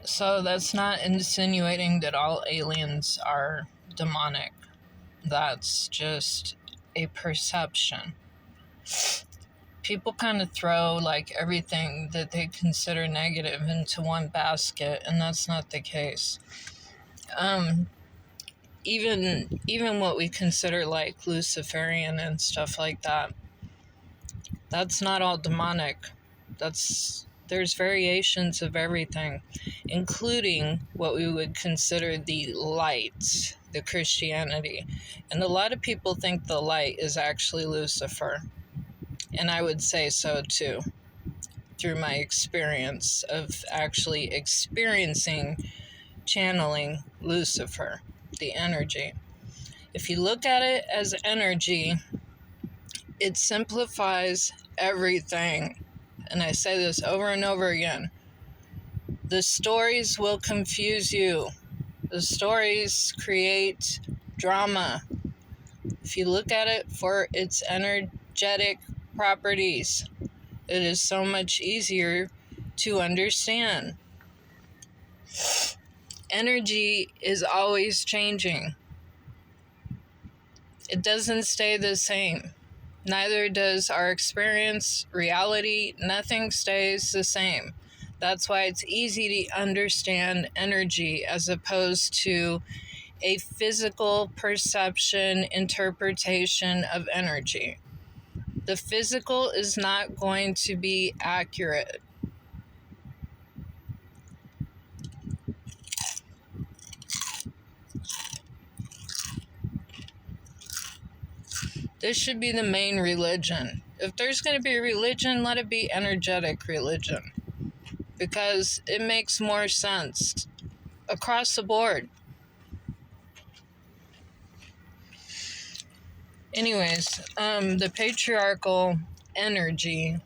So that's not insinuating that all aliens are demonic. That's just a perception. People kind of throw like everything that they consider negative into one basket, and that's not the case. Um, even what we consider like Luciferian and stuff like that, that's not all demonic. There's variations of everything, including what we would consider the light, the Christianity. And a lot of people think the light is actually Lucifer. And I would say so too, through my experience of actually experiencing channeling Lucifer, the energy. If you look at it as energy, it simplifies everything. And I say this over and over again. The stories will confuse you. The stories create drama. If you look at it for its energetic properties, it is so much easier to understand. Energy is always changing. It doesn't stay the same. Neither does our experience, reality, nothing stays the same. That's why it's easy to understand energy as opposed to a physical perception, interpretation of energy. The physical is not going to be accurate. This should be the main religion. If there's going to be a religion, let it be energetic religion, because it makes more sense across the board. Anyways, the patriarchal energy.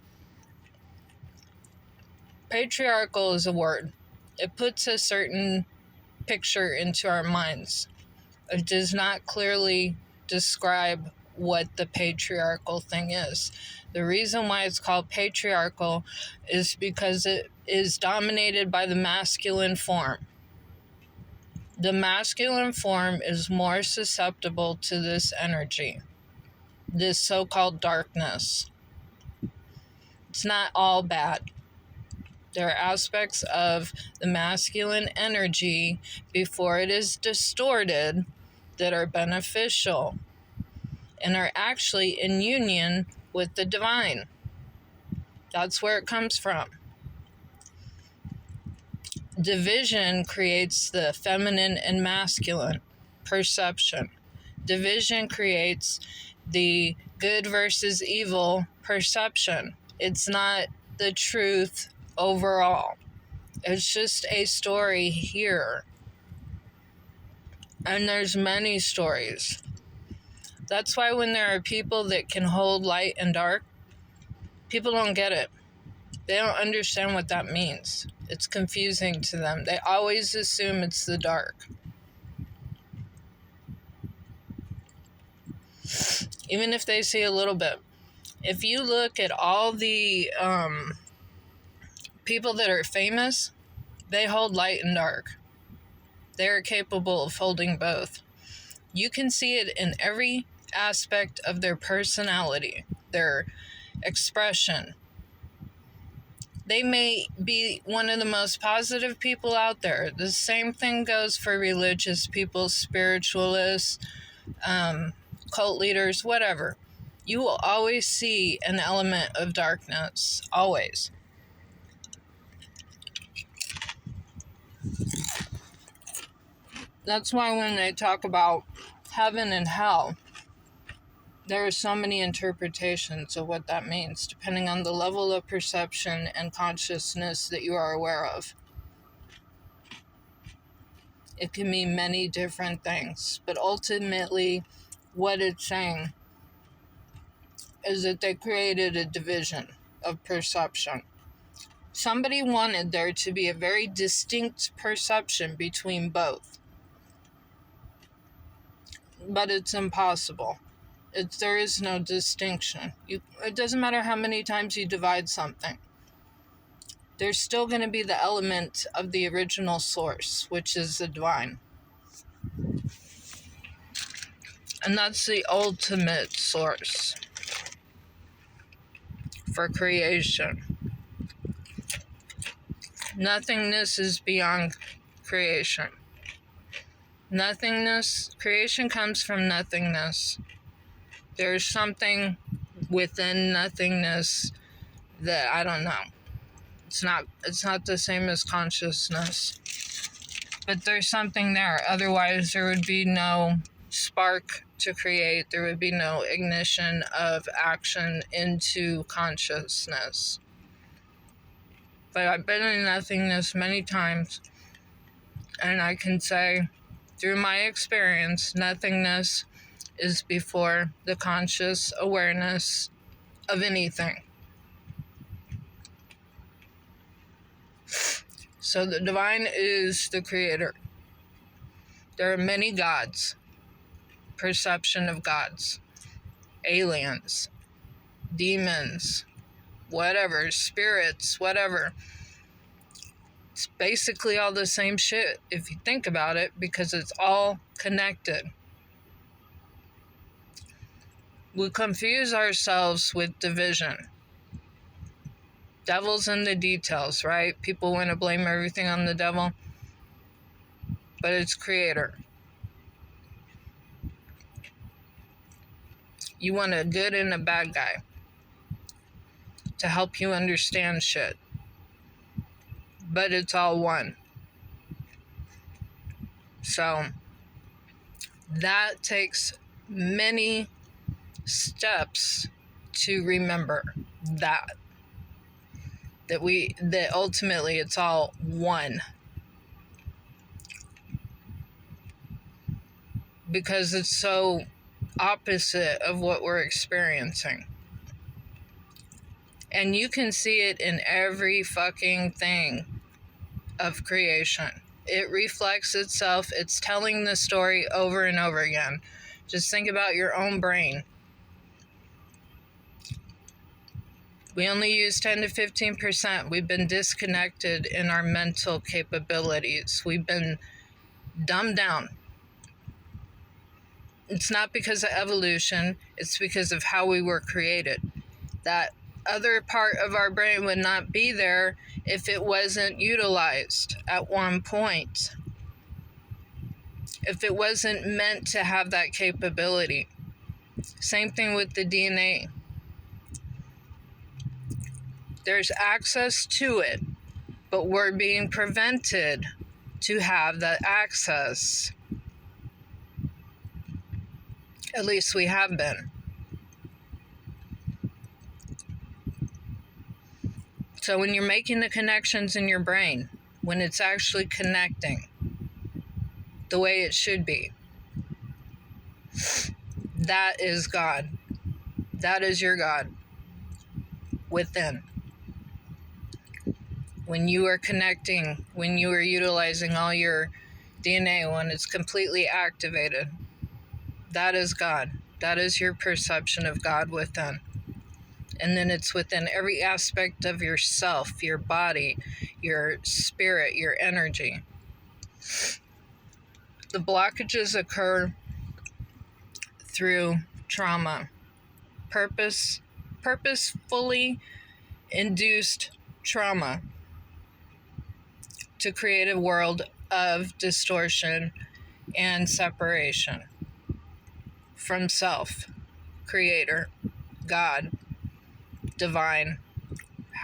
Patriarchal is a word. It puts a certain picture into our minds. It does not clearly describe what the patriarchal thing is. The reason why it's called patriarchal is because it is dominated by the masculine form. The masculine form is more susceptible to this energy, this so-called darkness. It's not all bad. There are aspects of the masculine energy before it is distorted that are beneficial and are actually in union with the divine. That's where it comes from. Division creates the feminine and masculine perception. Division creates the good versus evil perception. It's not the truth overall. It's just a story here. And there's many stories. That's why when there are people that can hold light and dark, people don't get it. They don't understand what that means. It's confusing to them. They always assume it's the dark. Even if they see a little bit. If you look at all the people that are famous, they hold light and dark. They are capable of holding both. You can see it in every aspect of their personality, their expression. They may be one of the most positive people out there. The same thing goes for religious people, spiritualists, cult leaders, whatever. You will always see an element of darkness, always. That's why when they talk about heaven and hell, there are so many interpretations of what that means, depending on the level of perception and consciousness that you are aware of. It can mean many different things, but ultimately, what it's saying is that they created a division of perception. Somebody wanted there to be a very distinct perception between both, but it's impossible. There is no distinction. It doesn't matter how many times you divide something. there's still going to be the element of the original source, which is the divine. And that's the ultimate source for creation. Nothingness is beyond creation. Nothingness, creation comes from nothingness. There's something within nothingness that I don't know. It's not the same as consciousness. But there's something there. Otherwise there would be no spark to create. There would be no ignition of action into consciousness. But I've been in nothingness many times, and I can say, through my experience, nothingness is before the conscious awareness of anything. So the divine is the creator. There are many gods, perception of gods, aliens, demons, whatever, spirits, whatever. It's basically all the same shit if you think about it, because it's all connected. We confuse ourselves with division. Devil's in the details, right? People want to blame everything on the devil, but it's creator. You want a good and a bad guy to help you understand shit, but it's all one. So that takes many steps to remember that ultimately it's all one, because it's so opposite of what we're experiencing. And you can see it in every fucking thing of creation. It reflects itself. It's telling the story over and over again. Just think about your own brain. We only use 10 to 15%. We've been disconnected in our mental capabilities. We've been dumbed down. It's not because of evolution. It's because of how we were created. That other part of our brain would not be there if it wasn't utilized at one point. If it wasn't meant to have that capability. Same thing with the DNA. There's access to it, but we're being prevented to have that access. At least we have been. So when you're making the connections in your brain, when it's actually connecting the way it should be, that is God. That is your God within. When you are connecting, when you are utilizing all your DNA, when it's completely activated, that is God. That is your perception of God within. And then it's within every aspect of yourself, your body, your spirit, your energy. The blockages occur through trauma. Purposefully induced trauma to create a world of distortion and separation from self, creator, God, divine,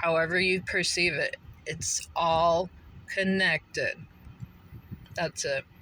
however you perceive it. It's all connected. That's it.